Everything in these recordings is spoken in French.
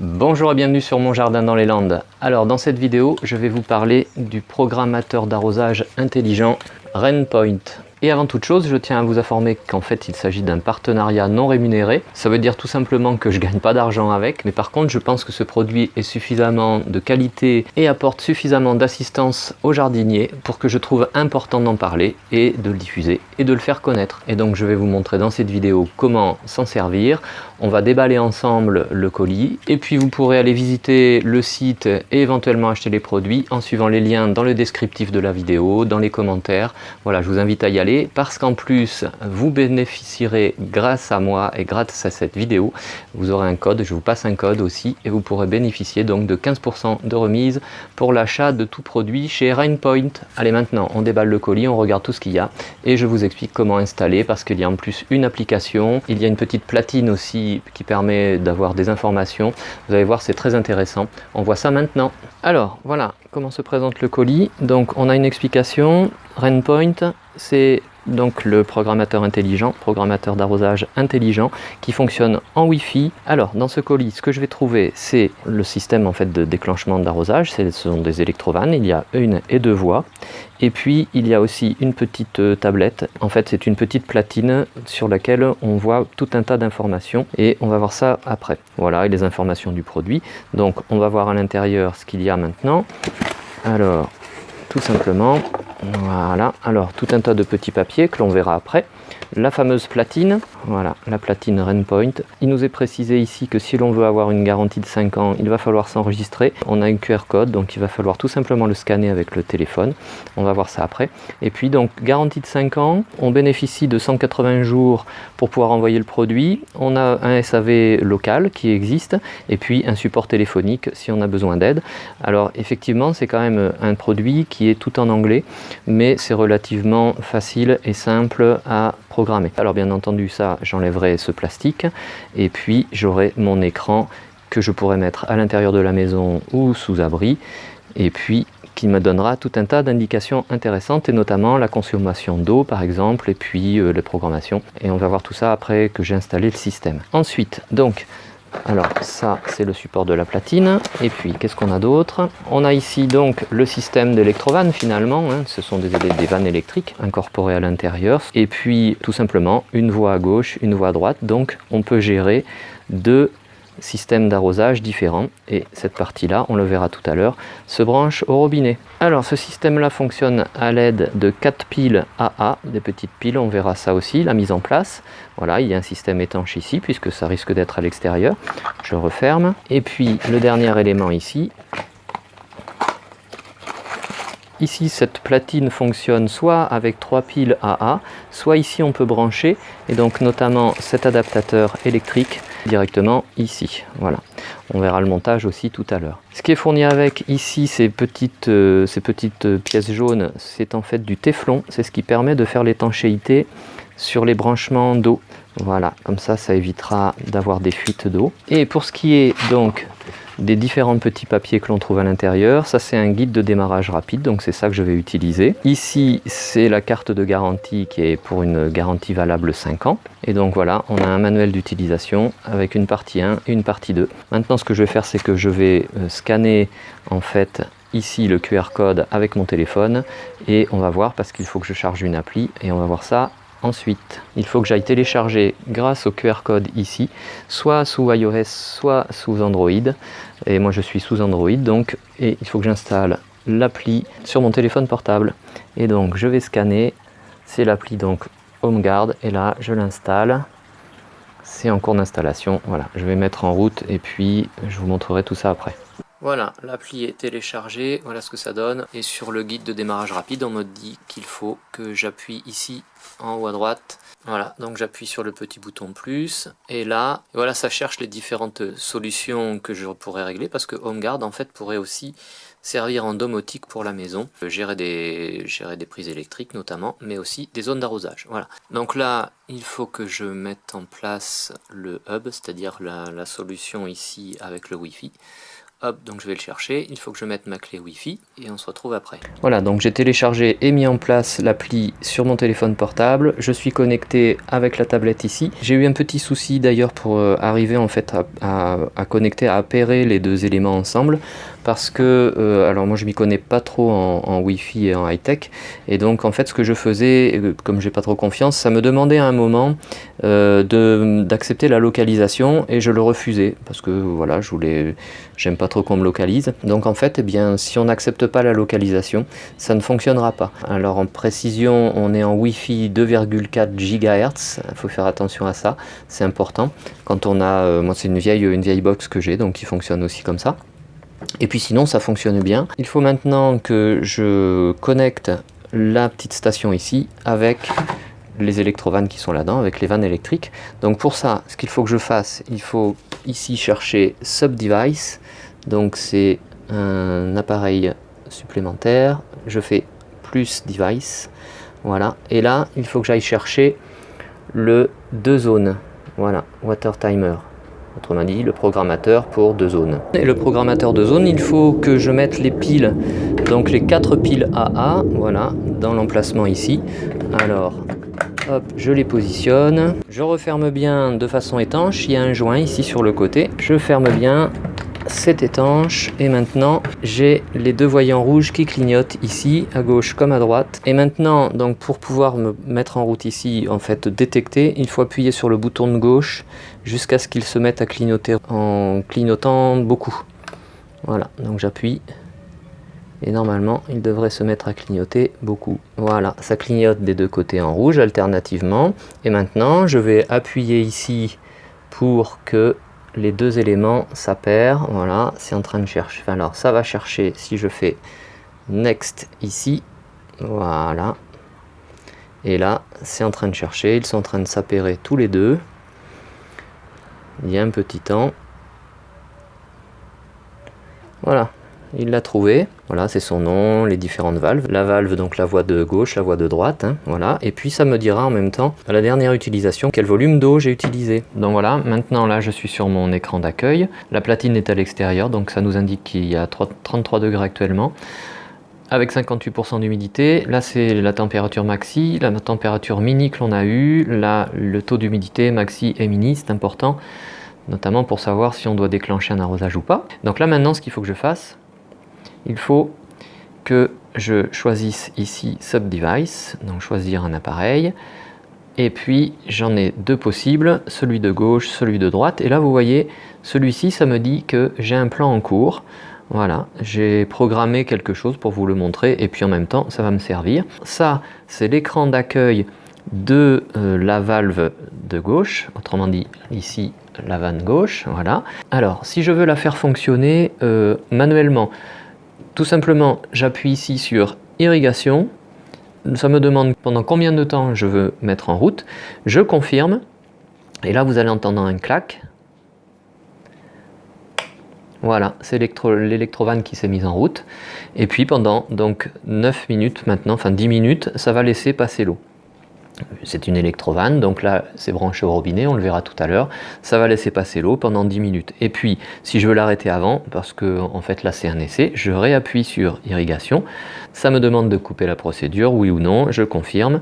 Bonjour et bienvenue sur mon jardin dans les Landes. Alors dans cette vidéo, je vais vous parler du programmateur d'arrosage intelligent Rainpoint. Et avant toute chose, je tiens à vous informer qu'en fait il s'agit d'un partenariat non rémunéré. Ça veut dire tout simplement que je gagne pas d'argent avec, mais par contre je pense que ce produit est suffisamment de qualité et apporte suffisamment d'assistance aux jardiniers pour que je trouve important d'en parler et de le diffuser et de le faire connaître. Et donc je vais vous montrer dans cette vidéo comment s'en servir. On va déballer ensemble le colis et puis vous pourrez aller visiter le site et éventuellement acheter les produits en suivant les liens dans le descriptif de la vidéo, dans les commentaires. Voilà, je vous invite à y aller parce qu'en plus vous bénéficierez grâce à moi et grâce à cette vidéo, vous aurez un code, je vous passe un code aussi et vous pourrez bénéficier donc de 15% de remise pour l'achat de tout produit chez Rainpoint. Allez, maintenant on déballe le colis, on regarde tout ce qu'il y a et je vous explique comment installer parce qu'il y a en plus une application, il y a une petite platine aussi qui permet d'avoir des informations. Vous allez voir, c'est très intéressant. On voit ça maintenant. Alors voilà comment se présente le colis. Donc on a une explication. Rainpoint, c'est donc le programmateur intelligent, programmateur d'arrosage intelligent qui fonctionne en Wi-Fi. Alors dans ce colis, ce que je vais trouver, c'est le système en fait de déclenchement d'arrosage. Ce sont des électrovannes, il y a une et deux voies. Et puis il y a aussi une petite tablette. En fait, c'est une petite platine sur laquelle on voit tout un tas d'informations et on va voir ça après. Voilà, et les informations du produit. Donc on va voir à l'intérieur ce qu'il y a maintenant. Alors, tout simplement, voilà, alors tout un tas de petits papiers que l'on verra après. La fameuse platine, voilà, la platine Rainpoint. Il nous est précisé ici que si l'on veut avoir une garantie de 5 ans, il va falloir s'enregistrer. On a un QR code, donc il va falloir tout simplement le scanner avec le téléphone. On va voir ça après. Et puis donc, garantie de 5 ans, on bénéficie de 180 jours pour pouvoir envoyer le produit. On a un SAV local qui existe, et puis un support téléphonique si on a besoin d'aide. Alors effectivement, c'est quand même un produit qui est tout en anglais, mais c'est relativement facile et simple à programmer. Alors bien entendu, ça, j'enlèverai ce plastique et puis j'aurai mon écran que je pourrai mettre à l'intérieur de la maison ou sous abri et puis qui me donnera tout un tas d'indications intéressantes et notamment la consommation d'eau par exemple et puis les programmations. Et on va voir tout ça après que j'ai installé le système. Ensuite, donc, alors ça c'est le support de la platine et puis qu'est-ce qu'on a d'autre? On a ici donc le système d'électrovannes finalement, hein. Ce sont des vannes électriques incorporées à l'intérieur et puis tout simplement une voie à gauche, une voie à droite, donc on peut gérer deux systèmes d'arrosage différents et cette partie là, on le verra tout à l'heure, se branche au robinet. Alors ce système là fonctionne à l'aide de 4 piles AA, des petites piles, on verra ça aussi, la mise en place. Voilà, il y a un système étanche ici puisque ça risque d'être à l'extérieur. Je referme et puis le dernier élément ici. Ici, cette platine fonctionne soit avec 3 piles AA, soit ici on peut brancher, et donc notamment cet adaptateur électrique directement ici. Voilà, on verra le montage aussi tout à l'heure. Ce qui est fourni avec ici, ces petites pièces jaunes, c'est en fait du téflon, c'est ce qui permet de faire l'étanchéité sur les branchements d'eau. Voilà, comme ça, ça évitera d'avoir des fuites d'eau. Et pour ce qui est donc des différents petits papiers que l'on trouve à l'intérieur, ça c'est un guide de démarrage rapide, donc c'est ça que je vais utiliser. Ici c'est la carte de garantie qui est pour une garantie valable 5 ans. Et donc voilà, on a un manuel d'utilisation avec une partie 1 et une partie 2. Maintenant ce que je vais faire, c'est que je vais scanner en fait ici le QR code avec mon téléphone et on va voir parce qu'il faut que je charge une appli et on va voir ça. Ensuite, il faut que j'aille télécharger grâce au QR code ici, soit sous iOS, soit sous Android. Et moi je suis sous Android, donc, et il faut que j'installe l'appli sur mon téléphone portable. Et donc je vais scanner, c'est l'appli donc HomeGuard, et là je l'installe. C'est en cours d'installation, voilà, je vais mettre en route et puis je vous montrerai tout ça après. Voilà, l'appli est téléchargée, voilà ce que ça donne. Et sur le guide de démarrage rapide, on me dit qu'il faut que j'appuie ici en haut à droite. Voilà, donc j'appuie sur le petit bouton plus. Et là, voilà, ça cherche les différentes solutions que je pourrais régler parce que HomeGuard en fait pourrait aussi servir en domotique pour la maison, gérer des prises électriques notamment, mais aussi des zones d'arrosage. Voilà. Donc là, il faut que je mette en place le hub, c'est-à-dire la solution ici avec le Wi-Fi. Hop, donc je vais le chercher, il faut que je mette ma clé Wi-Fi et on se retrouve après. Voilà, donc j'ai téléchargé et mis en place l'appli sur mon téléphone portable. Je suis connecté avec la tablette ici. J'ai eu un petit souci d'ailleurs pour arriver en fait à connecter, à appairer les deux éléments ensemble. Parce que, alors moi je m'y connais pas trop en Wi-Fi et en high-tech. Et donc en fait ce que je faisais, comme j'ai pas trop confiance, ça me demandait à un moment d'accepter la localisation et je le refusais. Parce que voilà, j'aime pas trop qu'on me localise. Donc en fait, eh bien, si on n'accepte pas la localisation, ça ne fonctionnera pas. Alors en précision, on est en Wi-Fi 2,4 GHz. Il faut faire attention à ça, c'est important. Quand on a, moi c'est une vieille box que j'ai, donc qui fonctionne aussi comme ça. Et puis sinon, ça fonctionne bien. Il faut maintenant que je connecte la petite station ici avec les électrovannes qui sont là-dedans, avec les vannes électriques. Donc pour ça, ce qu'il faut que je fasse, il faut ici chercher Subdevice. Donc c'est un appareil supplémentaire. Je fais plus device. Voilà. Et là, il faut que j'aille chercher le 2 zones. Voilà, Water Timer. Autrement dit, le programmateur pour 2 zones. Et le programmateur de zone, il faut que je mette les piles, donc les 4 piles AA, voilà, dans l'emplacement ici. Alors, hop, je les positionne. Je referme bien de façon étanche. Il y a un joint ici sur le côté. Je ferme bien. C'est étanche et maintenant j'ai les deux voyants rouges qui clignotent ici à gauche comme à droite. Et maintenant, donc pour pouvoir me mettre en route ici, en fait détecter, il faut appuyer sur le bouton de gauche jusqu'à ce qu'il se mette à clignoter en clignotant beaucoup. Voilà, donc j'appuie et normalement il devrait se mettre à clignoter beaucoup. Voilà, ça clignote des deux côtés en rouge alternativement. Et maintenant je vais appuyer ici pour que les deux éléments s'appairent. Voilà, c'est en train de chercher. Alors ça va chercher si je fais next ici. Voilà. Et là, c'est en train de chercher. Ils sont en train de s'appairer tous les deux. Il y a un petit temps. Voilà. Il l'a trouvé, voilà, c'est son nom, les différentes valves. La valve, donc la voie de gauche, la voie de droite, hein, voilà. Et puis ça me dira en même temps, à la dernière utilisation, quel volume d'eau j'ai utilisé. Donc voilà, maintenant là je suis sur mon écran d'accueil. La platine est à l'extérieur, donc ça nous indique qu'il y a 33 degrés actuellement. Avec 58% d'humidité, là c'est la température maxi, la température mini que l'on a eue, là le taux d'humidité maxi et mini, c'est important, notamment pour savoir si on doit déclencher un arrosage ou pas. Donc là maintenant, ce qu'il faut que je fasse, il faut que je choisisse ici Subdevice, donc choisir un appareil, et puis j'en ai deux possibles, celui de gauche, celui de droite, et là vous voyez, celui-ci ça me dit que j'ai un plan en cours. Voilà, j'ai programmé quelque chose pour vous le montrer, et puis en même temps ça va me servir. Ça, c'est l'écran d'accueil de la valve de gauche, autrement dit ici la vanne gauche, voilà. Alors, si je veux la faire fonctionner manuellement, tout simplement, j'appuie ici sur irrigation. Ça me demande pendant combien de temps je veux mettre en route. Je confirme. Et là, vous allez entendre un clac. Voilà, c'est l'électrovanne qui s'est mise en route. Et puis pendant donc 9 minutes maintenant, enfin 10 minutes, ça va laisser passer l'eau. C'est une électrovanne, donc là c'est branché au robinet, on le verra tout à l'heure. Ça va laisser passer l'eau pendant 10 minutes. Et puis, si je veux l'arrêter avant, parce que en fait là c'est un essai, je réappuie sur irrigation. Ça me demande de couper la procédure, oui ou non, je confirme.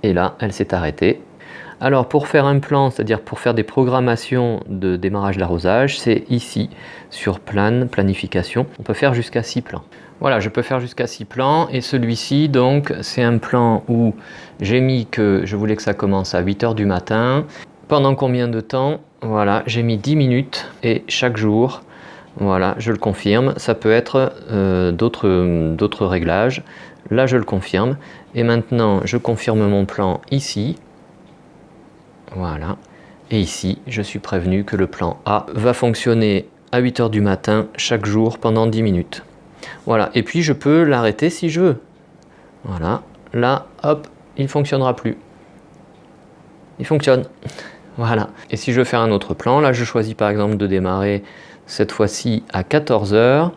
Et là, elle s'est arrêtée. Alors pour faire un plan, c'est-à-dire pour faire des programmations de démarrage d'arrosage, c'est ici, sur plan, planification. On peut faire jusqu'à 6 plans. Voilà, je peux faire jusqu'à 6 plans, et celui-ci, donc, c'est un plan où j'ai mis que je voulais que ça commence à 8 h du matin. Pendant combien de temps? Voilà, j'ai mis 10 minutes, et chaque jour, voilà, je le confirme. Ça peut être d'autres réglages. Là, je le confirme. Et maintenant, je confirme mon plan ici. Voilà. Et ici, je suis prévenu que le plan A va fonctionner à 8 h du matin, chaque jour, pendant 10 minutes. Voilà, et puis je peux l'arrêter si je veux. Voilà, là, hop, il ne fonctionnera plus. Il fonctionne. Voilà. Et si je veux faire un autre plan, là je choisis par exemple de démarrer cette fois-ci à 14 h.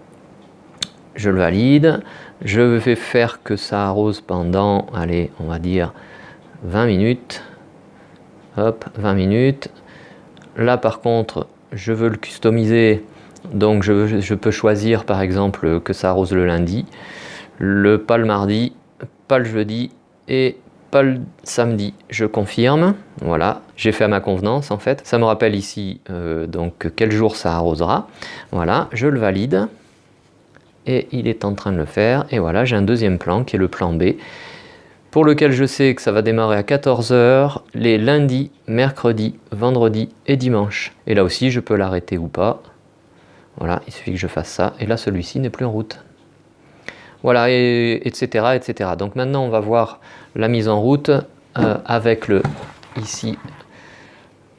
Je le valide. Je vais faire que ça arrose pendant, allez, on va dire 20 minutes. Hop, 20 minutes. Là par contre, je veux le customiser, donc je peux choisir par exemple que ça arrose le lundi, pas le mardi, pas le jeudi et pas le samedi. Je confirme, voilà, j'ai fait à ma convenance en fait. Ça me rappelle ici donc quel jour ça arrosera. Voilà, je le valide et il est en train de le faire. Et voilà, j'ai un deuxième plan qui est le plan B, pour lequel je sais que ça va démarrer à 14 h les lundis, mercredis, vendredis et dimanche. Et là aussi, je peux l'arrêter ou pas. Voilà, il suffit que je fasse ça. Et là, celui-ci n'est plus en route. Voilà, etc., etc. Donc maintenant, on va voir la mise en route avec ici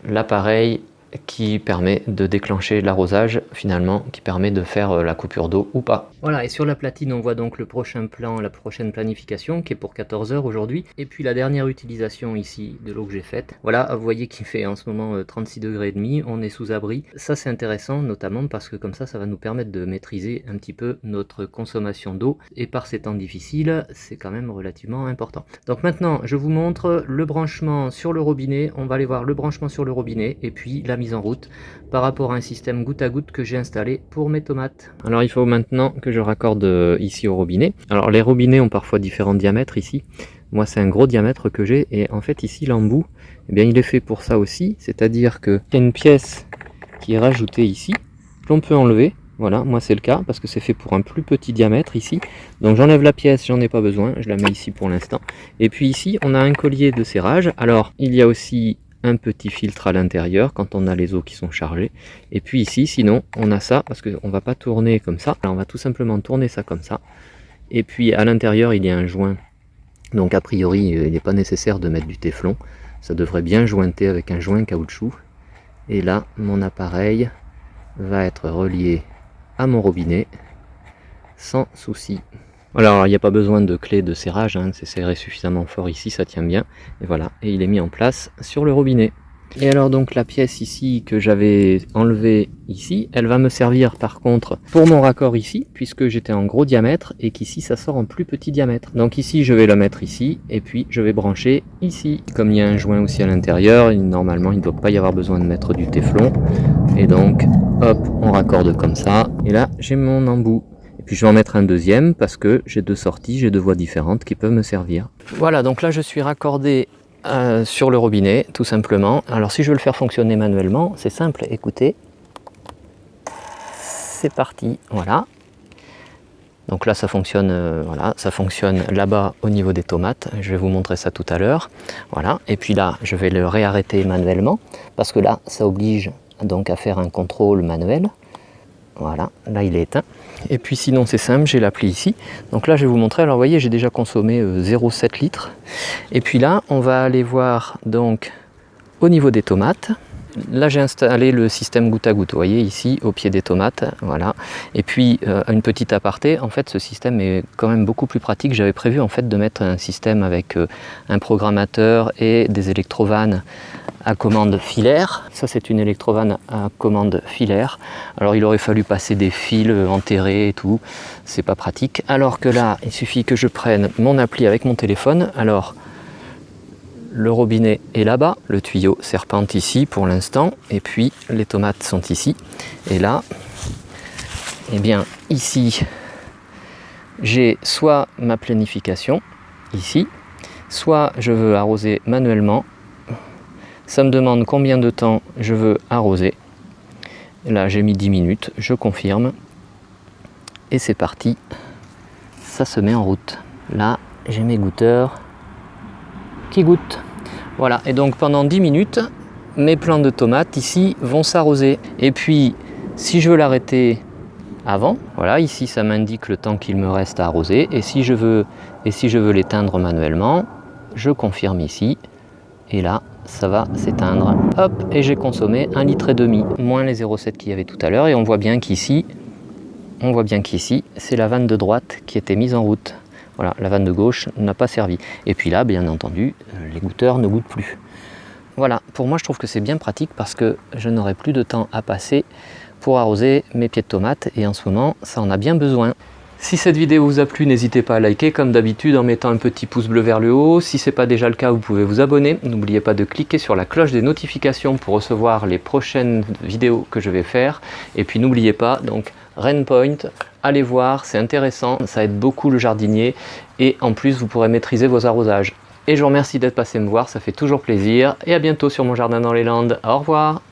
l'appareil qui permet de déclencher l'arrosage, finalement, qui permet de faire la coupure d'eau ou pas. Voilà, et sur la platine, on voit donc le prochain plan, la prochaine planification, qui est pour 14 h aujourd'hui, et puis la dernière utilisation ici de l'eau que j'ai faite. Voilà, vous voyez qu'il fait en ce moment 36 degrés et demi, on est sous abri. Ça, c'est intéressant, notamment parce que comme ça va nous permettre de maîtriser un petit peu notre consommation d'eau, et par ces temps difficiles, c'est quand même relativement important. Donc maintenant, je vous montre le branchement sur le robinet, on va aller voir le branchement sur le robinet, et puis la mise en route par rapport à un système goutte à goutte que j'ai installé pour mes tomates. Alors il faut maintenant que je raccorde ici au robinet. Alors les robinets ont parfois différents diamètres ici. Moi c'est un gros diamètre que j'ai et en fait ici l'embout, eh bien il est fait pour ça aussi, c'est-à-dire qu'il y a une pièce qui est rajoutée ici, que l'on peut enlever. Voilà, moi c'est le cas parce que c'est fait pour un plus petit diamètre ici. Donc j'enlève la pièce, j'en ai pas besoin, je la mets ici pour l'instant. Et puis ici on a un collier de serrage. Alors il y a aussi un petit filtre à l'intérieur quand on a les eaux qui sont chargées. Et puis ici, sinon, on a ça, parce qu'on ne va pas tourner comme ça. Alors on va tout simplement tourner ça comme ça. Et puis à l'intérieur, il y a un joint. Donc a priori, il n'est pas nécessaire de mettre du téflon. Ça devrait bien jointer avec un joint caoutchouc. Et là, mon appareil va être relié à mon robinet sans souci. Alors il n'y a pas besoin de clé de serrage, hein, c'est serré suffisamment fort ici, ça tient bien. Et voilà, et il est mis en place sur le robinet. Et alors donc la pièce ici que j'avais enlevée ici, elle va me servir par contre pour mon raccord ici, puisque j'étais en gros diamètre et qu'ici ça sort en plus petit diamètre. Donc ici je vais la mettre ici et puis je vais brancher ici. Comme il y a un joint aussi à l'intérieur, normalement il ne doit pas y avoir besoin de mettre du téflon. Et donc hop, on raccorde comme ça. Et là j'ai mon embout. Puis je vais en mettre un deuxième parce que j'ai deux sorties, j'ai deux voies différentes qui peuvent me servir. Voilà, donc là je suis raccordé sur le robinet, tout simplement. Alors si je veux le faire fonctionner manuellement, c'est simple, écoutez. C'est parti, voilà. Donc là ça fonctionne, voilà, ça fonctionne là-bas au niveau des tomates. Je vais vous montrer ça tout à l'heure. Voilà, et puis là je vais le réarrêter manuellement parce que là ça oblige donc à faire un contrôle manuel. Voilà, là il est éteint. Et puis sinon c'est simple, j'ai l'appli ici. Donc là je vais vous montrer, alors vous voyez j'ai déjà consommé 0,7 litres. Et puis là on va aller voir donc au niveau des tomates. Là j'ai installé le système goutte à goutte, vous voyez ici au pied des tomates, voilà. Et puis une petite aparté, en fait ce système est quand même beaucoup plus pratique. J'avais prévu en fait de mettre un système avec un programmateur et des électrovannes à commande filaire. Ça c'est une électrovanne à commande filaire. Alors il aurait fallu passer des fils enterrés et tout, c'est pas pratique. Alors que là il suffit que je prenne mon appli avec mon téléphone. Alors le robinet est là-bas, le tuyau serpente ici pour l'instant, et puis les tomates sont ici. Et là, eh bien ici, j'ai soit ma planification, ici, soit je veux arroser manuellement. Ça me demande combien de temps je veux arroser. Là j'ai mis 10 minutes, je confirme. Et c'est parti, ça se met en route. Là j'ai mes goutteurs qui goûtent. Voilà, et donc pendant 10 minutes, mes plants de tomates ici vont s'arroser. Et puis, si je veux l'arrêter avant, voilà, ici ça m'indique le temps qu'il me reste à arroser. Et si je veux l'éteindre manuellement, je confirme ici. Et là, ça va s'éteindre. Hop, et j'ai consommé 1,5 litre, moins les 0,7 qu'il y avait tout à l'heure. Et on voit bien qu'ici, c'est la vanne de droite qui était mise en route. Voilà, la vanne de gauche n'a pas servi. Et puis là, bien entendu, les goutteurs ne goûtent plus. Voilà, pour moi je trouve que c'est bien pratique parce que je n'aurai plus de temps à passer pour arroser mes pieds de tomates et en ce moment, ça en a bien besoin. Si cette vidéo vous a plu, n'hésitez pas à liker comme d'habitude en mettant un petit pouce bleu vers le haut. Si ce n'est pas déjà le cas, vous pouvez vous abonner. N'oubliez pas de cliquer sur la cloche des notifications pour recevoir les prochaines vidéos que je vais faire. Et puis n'oubliez pas, donc Rainpoint, allez voir, c'est intéressant, ça aide beaucoup le jardinier et en plus vous pourrez maîtriser vos arrosages. Et je vous remercie d'être passé me voir, ça fait toujours plaisir et à bientôt sur Mon Jardin dans les Landes. Au revoir.